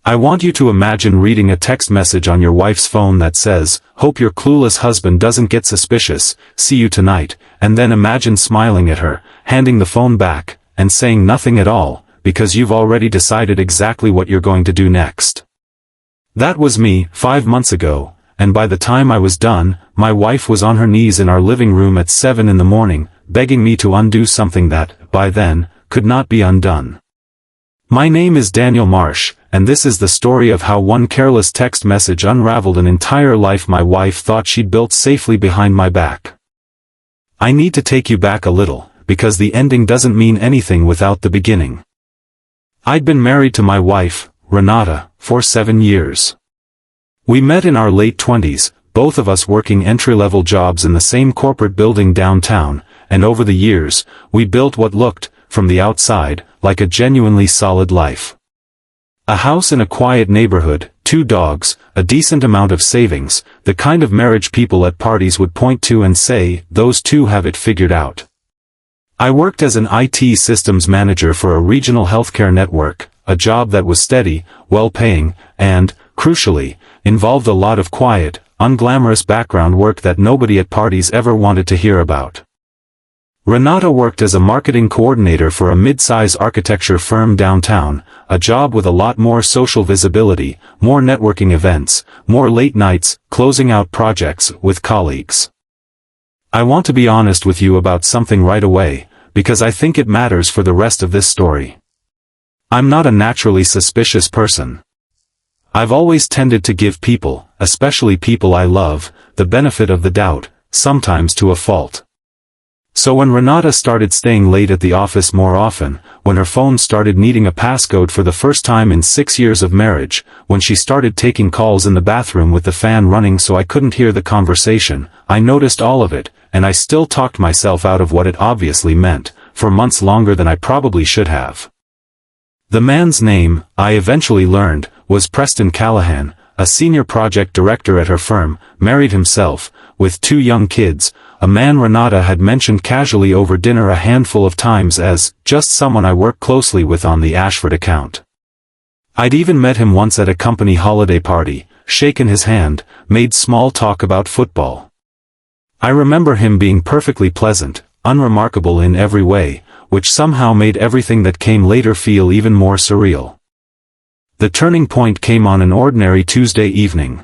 I want you to imagine reading a text message on your wife's phone that says, "Hope your clueless husband doesn't get suspicious, see you tonight," and then imagine smiling at her, handing the phone back, and saying nothing at all, because you've already decided exactly what you're going to do next. That was me, 5 months ago, and by the time I was done, my wife was on her knees in our living room at 7 in the morning, begging me to undo something that, by then, could not be undone. My name is Daniel Marsh, and this is the story of how one careless text message unraveled an entire life my wife thought she'd built safely behind my back. I need to take you back a little, because the ending doesn't mean anything without the beginning. I'd been married to my wife, Renata, for 7 years. We met in our late 20s, both of us working entry-level jobs in the same corporate building downtown, and over the years, we built what looked, from the outside, like a genuinely solid life. A house in a quiet neighborhood, 2 dogs, a decent amount of savings, the kind of marriage people at parties would point to and say, "Those two have it figured out." I worked as an IT systems manager for a regional healthcare network, a job that was steady, well-paying, and, crucially, involved a lot of quiet, unglamorous background work that nobody at parties ever wanted to hear about. Renata worked as a marketing coordinator for a mid-size architecture firm downtown, a job with a lot more social visibility, more networking events, more late nights, closing out projects with colleagues. I want to be honest with you about something right away, because I think it matters for the rest of this story. I'm not a naturally suspicious person. I've always tended to give people, especially people I love, the benefit of the doubt, sometimes to a fault. So when Renata started staying late at the office more often, when her phone started needing a passcode for the first time in 6 years of marriage, when she started taking calls in the bathroom with the fan running so I couldn't hear the conversation, I noticed all of it, and I still talked myself out of what it obviously meant, for months longer than I probably should have. The man's name, I eventually learned, was Preston Callahan, a senior project director at her firm, married himself, with 2 young kids, a man Renata had mentioned casually over dinner a handful of times as just someone I work closely with on the Ashford account. I'd even met him once at a company holiday party, shaken his hand, made small talk about football. I remember him being perfectly pleasant, unremarkable in every way, which somehow made everything that came later feel even more surreal. The turning point came on an ordinary Tuesday evening.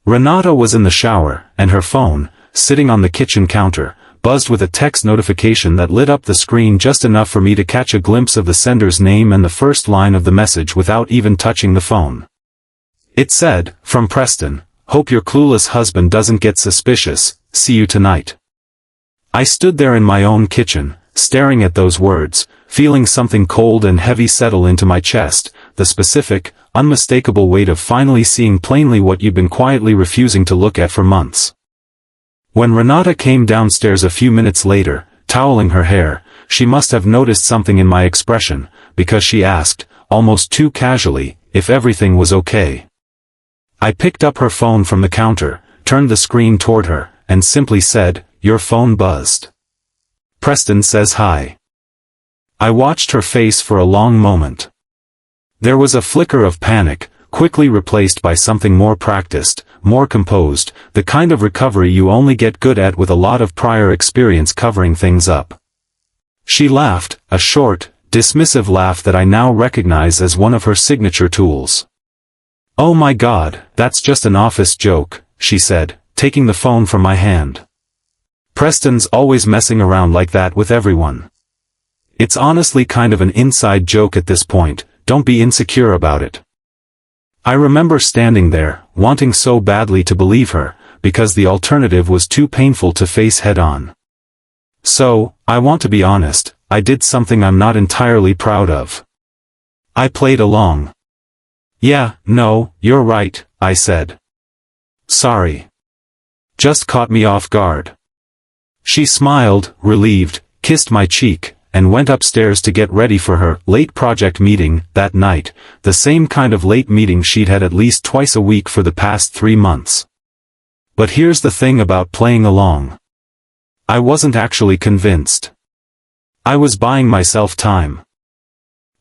Renata was in the shower, and her phone, sitting on the kitchen counter, buzzed with a text notification that lit up the screen just enough for me to catch a glimpse of the sender's name and the first line of the message without even touching the phone. It said, "From Preston, hope your clueless husband doesn't get suspicious, see you tonight." I stood there in my own kitchen, staring at those words, feeling something cold and heavy settle into my chest, the specific, unmistakable weight of finally seeing plainly what you've been quietly refusing to look at for months. When Renata came downstairs a few minutes later, toweling her hair, she must have noticed something in my expression, because she asked, almost too casually, if everything was okay. I picked up her phone from the counter, turned the screen toward her, and simply said, "Your phone buzzed. Preston says hi." I watched her face for a long moment. There was a flicker of panic, quickly replaced by something more practiced, more composed, the kind of recovery you only get good at with a lot of prior experience covering things up. She laughed, a short, dismissive laugh that I now recognize as one of her signature tools. "Oh my God, that's just an office joke," she said, taking the phone from my hand. "Preston's always messing around like that with everyone. It's honestly kind of an inside joke at this point, don't be insecure about it." I remember standing there, wanting so badly to believe her, because the alternative was too painful to face head-on. So, I want to be honest, I did something I'm not entirely proud of. I played along. "Yeah, no, you're right," I said. "Sorry. Just caught me off guard." She smiled, relieved, kissed my cheek, and went upstairs to get ready for her late project meeting that night, the same kind of late meeting she'd had at least twice a week for the past 3 months. But here's the thing about playing along. I wasn't actually convinced. I was buying myself time.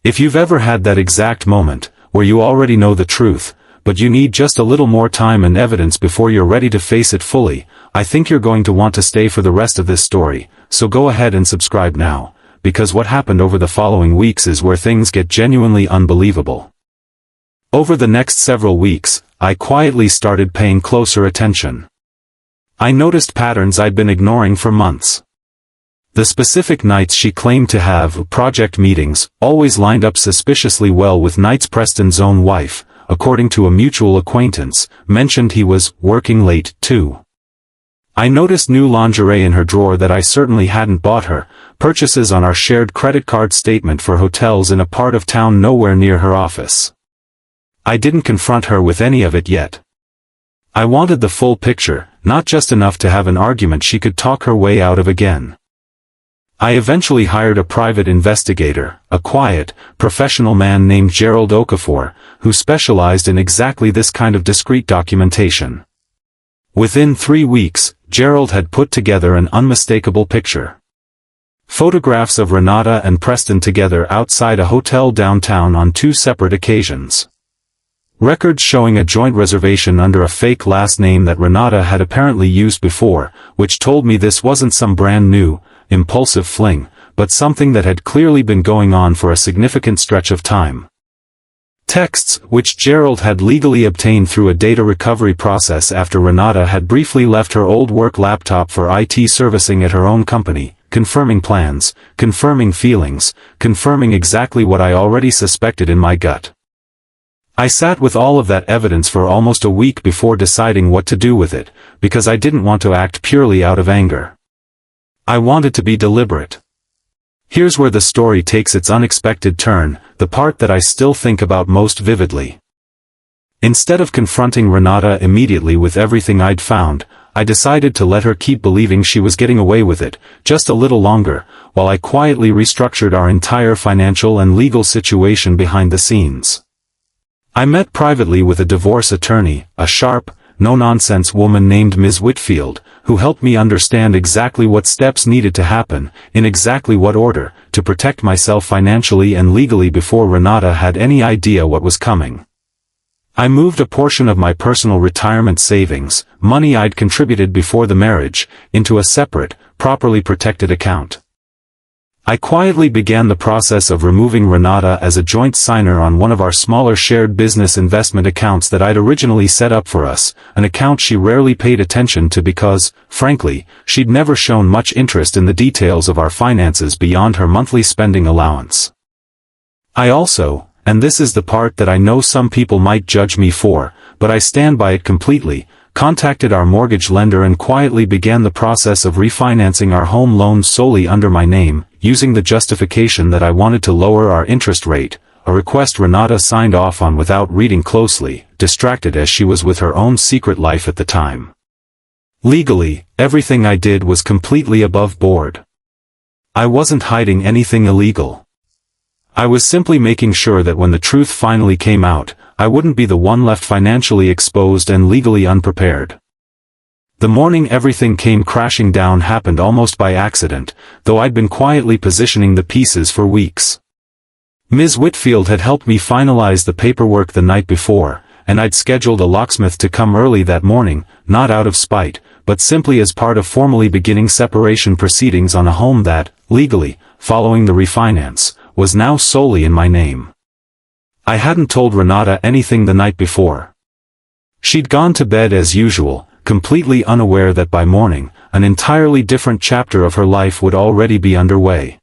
If you've ever had that exact moment, where you already know the truth, but you need just a little more time and evidence before you're ready to face it fully. I think you're going to want to stay for the rest of this story, so go ahead and subscribe now, because what happened over the following weeks is where things get genuinely unbelievable. Over the next several weeks, I quietly started paying closer attention. I noticed patterns I'd been ignoring for months. The specific nights she claimed to have project meetings always lined up suspiciously well with nights Preston's own wife, according to a mutual acquaintance, mentioned he was working late, too. I noticed new lingerie in her drawer that I certainly hadn't bought her, purchases on our shared credit card statement for hotels in a part of town nowhere near her office. I didn't confront her with any of it yet. I wanted the full picture, not just enough to have an argument she could talk her way out of again. I eventually hired a private investigator, a quiet, professional man named Gerald Okafor, who specialized in exactly this kind of discreet documentation. Within 3 weeks, Gerald had put together an unmistakable picture. Photographs of Renata and Preston together outside a hotel downtown on 2 separate occasions. Records showing a joint reservation under a fake last name that Renata had apparently used before, which told me this wasn't some brand new, impulsive fling, but something that had clearly been going on for a significant stretch of time. Texts, which Gerald had legally obtained through a data recovery process after Renata had briefly left her old work laptop for IT servicing at her own company, confirming plans, confirming feelings, confirming exactly what I already suspected in my gut. I sat with all of that evidence for almost a week before deciding what to do with it, because I didn't want to act purely out of anger. I wanted to be deliberate. Here's where the story takes its unexpected turn, the part that I still think about most vividly. Instead of confronting Renata immediately with everything I'd found, I decided to let her keep believing she was getting away with it, just a little longer, while I quietly restructured our entire financial and legal situation behind the scenes. I met privately with a divorce attorney, a sharp, no-nonsense woman named Ms. Whitfield, who helped me understand exactly what steps needed to happen, in exactly what order, to protect myself financially and legally before Renata had any idea what was coming. I moved a portion of my personal retirement savings, money I'd contributed before the marriage, into a separate, properly protected account. I quietly began the process of removing Renata as a joint signer on one of our smaller shared business investment accounts that I'd originally set up for us, an account she rarely paid attention to because, frankly, she'd never shown much interest in the details of our finances beyond her monthly spending allowance. I also, and this is the part that I know some people might judge me for, but I stand by it completely, contacted our mortgage lender and quietly began the process of refinancing our home loan solely under my name, using the justification that I wanted to lower our interest rate, a request Renata signed off on without reading closely, distracted as she was with her own secret life at the time. Legally, everything I did was completely above board. I wasn't hiding anything illegal. I was simply making sure that when the truth finally came out, I wouldn't be the one left financially exposed and legally unprepared. The morning everything came crashing down happened almost by accident, though I'd been quietly positioning the pieces for weeks. Ms. Whitfield had helped me finalize the paperwork the night before, and I'd scheduled a locksmith to come early that morning, not out of spite, but simply as part of formally beginning separation proceedings on a home that, legally, following the refinance, was now solely in my name. I hadn't told Renata anything the night before. She'd gone to bed as usual, completely unaware that by morning, an entirely different chapter of her life would already be underway.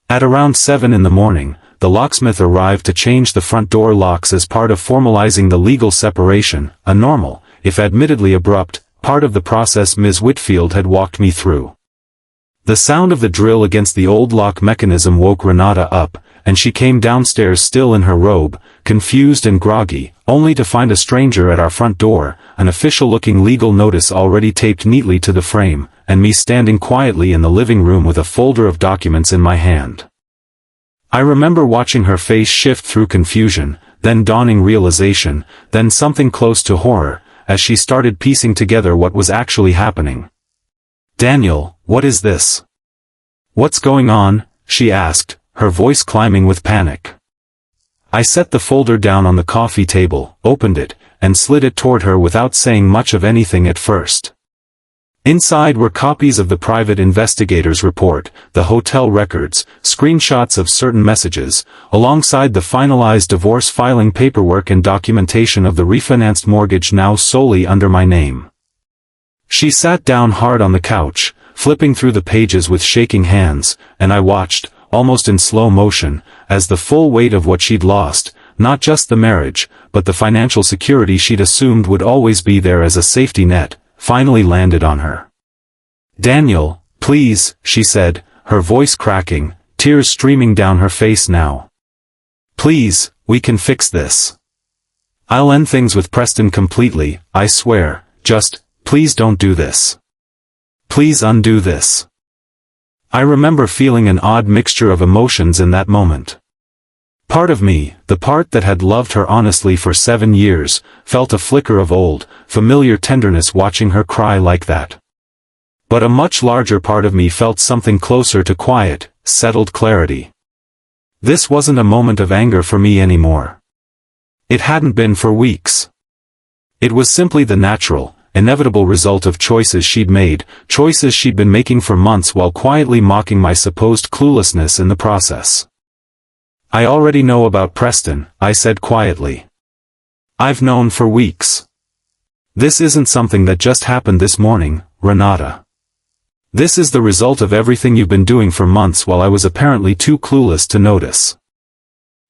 At around 7 in the morning, the locksmith arrived to change the front door locks as part of formalizing the legal separation, a normal, if admittedly abrupt, part of the process Ms. Whitfield had walked me through. The sound of the drill against the old lock mechanism woke Renata up, and she came downstairs still in her robe, confused and groggy, only to find a stranger at our front door, an official-looking legal notice already taped neatly to the frame, and me standing quietly in the living room with a folder of documents in my hand. I remember watching her face shift through confusion, then dawning realization, then something close to horror, as she started piecing together what was actually happening. "Daniel, what is this? What's going on?" she asked, her voice climbing with panic. I set the folder down on the coffee table, opened it, and slid it toward her without saying much of anything at first. Inside were copies of the private investigator's report, the hotel records, screenshots of certain messages, alongside the finalized divorce filing paperwork and documentation of the refinanced mortgage now solely under my name. She sat down hard on the couch, flipping through the pages with shaking hands, and I watched, almost in slow motion, as the full weight of what she'd lost, not just the marriage, but the financial security she'd assumed would always be there as a safety net, finally landed on her. "Daniel, please," she said, her voice cracking, tears streaming down her face now. "Please, we can fix this. I'll end things with Preston completely, I swear, just, please don't do this. Please undo this." I remember feeling an odd mixture of emotions in that moment. Part of me, the part that had loved her honestly for 7 years, felt a flicker of old, familiar tenderness watching her cry like that. But a much larger part of me felt something closer to quiet, settled clarity. This wasn't a moment of anger for me anymore. It hadn't been for weeks. It was simply the natural, inevitable result of choices she'd made, choices she'd been making for months while quietly mocking my supposed cluelessness in the process. "I already know about Preston," I said quietly. "I've known for weeks. This isn't something that just happened this morning, Renata. This is the result of everything you've been doing for months while I was apparently too clueless to notice."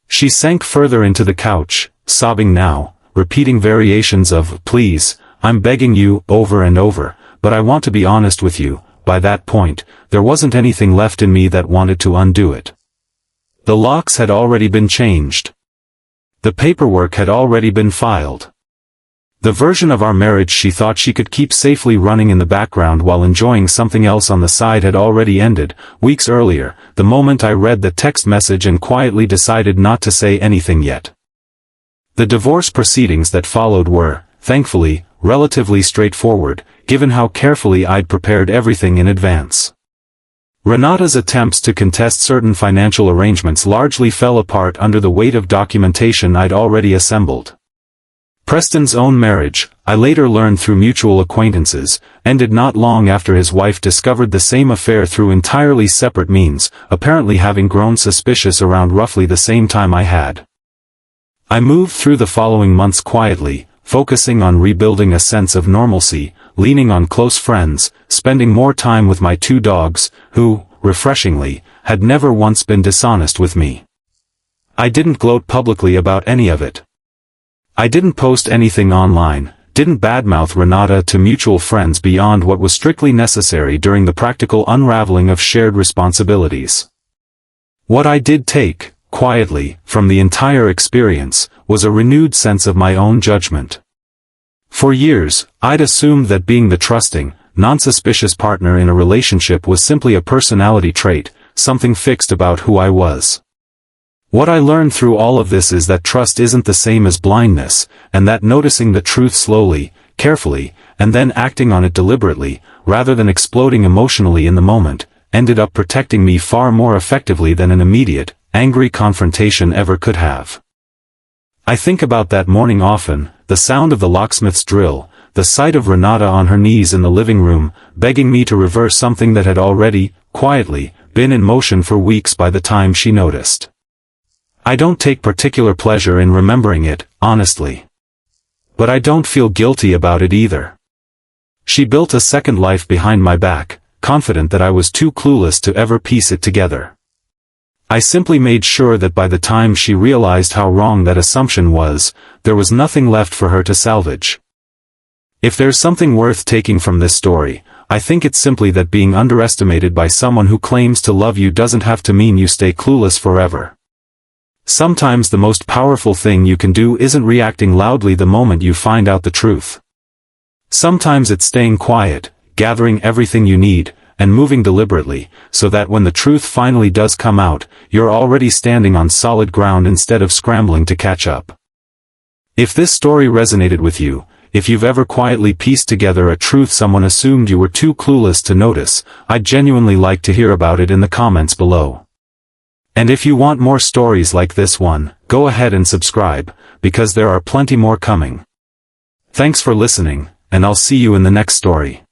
She sank further into the couch, sobbing now, repeating variations of "please, I'm begging you" over and over, "but I want to be honest with you." By that point, there wasn't anything left in me that wanted to undo it. The locks had already been changed. The paperwork had already been filed. The version of our marriage she thought she could keep safely running in the background while enjoying something else on the side had already ended, weeks earlier, the moment I read the text message and quietly decided not to say anything yet. The divorce proceedings that followed were, thankfully, relatively straightforward, given how carefully I'd prepared everything in advance. Renata's attempts to contest certain financial arrangements largely fell apart under the weight of documentation I'd already assembled. Preston's own marriage, I later learned through mutual acquaintances, ended not long after his wife discovered the same affair through entirely separate means, apparently having grown suspicious around roughly the same time I had. I moved through the following months quietly, focusing on rebuilding a sense of normalcy, leaning on close friends, spending more time with my 2 dogs, who, refreshingly, had never once been dishonest with me. I didn't gloat publicly about any of it. I didn't post anything online, didn't badmouth Renata to mutual friends beyond what was strictly necessary during the practical unraveling of shared responsibilities. What I did take, quietly, from the entire experience, was a renewed sense of my own judgment. For years, I'd assumed that being the trusting, non-suspicious partner in a relationship was simply a personality trait, something fixed about who I was. What I learned through all of this is that trust isn't the same as blindness, and that noticing the truth slowly, carefully, and then acting on it deliberately, rather than exploding emotionally in the moment, ended up protecting me far more effectively than an immediate, angry confrontation ever could have. I think about that morning often, the sound of the locksmith's drill, the sight of Renata on her knees in the living room, begging me to reverse something that had already, quietly, been in motion for weeks by the time she noticed. I don't take particular pleasure in remembering it, honestly. But I don't feel guilty about it either. She built a second life behind my back, confident that I was too clueless to ever piece it together. I simply made sure that by the time she realized how wrong that assumption was, there was nothing left for her to salvage. If there's something worth taking from this story, I think it's simply that being underestimated by someone who claims to love you doesn't have to mean you stay clueless forever. Sometimes the most powerful thing you can do isn't reacting loudly the moment you find out the truth. Sometimes it's staying quiet, gathering everything you need, and moving deliberately, so that when the truth finally does come out, you're already standing on solid ground instead of scrambling to catch up. If this story resonated with you, if you've ever quietly pieced together a truth someone assumed you were too clueless to notice, I'd genuinely like to hear about it in the comments below. And if you want more stories like this one, go ahead and subscribe, because there are plenty more coming. Thanks for listening, and I'll see you in the next story.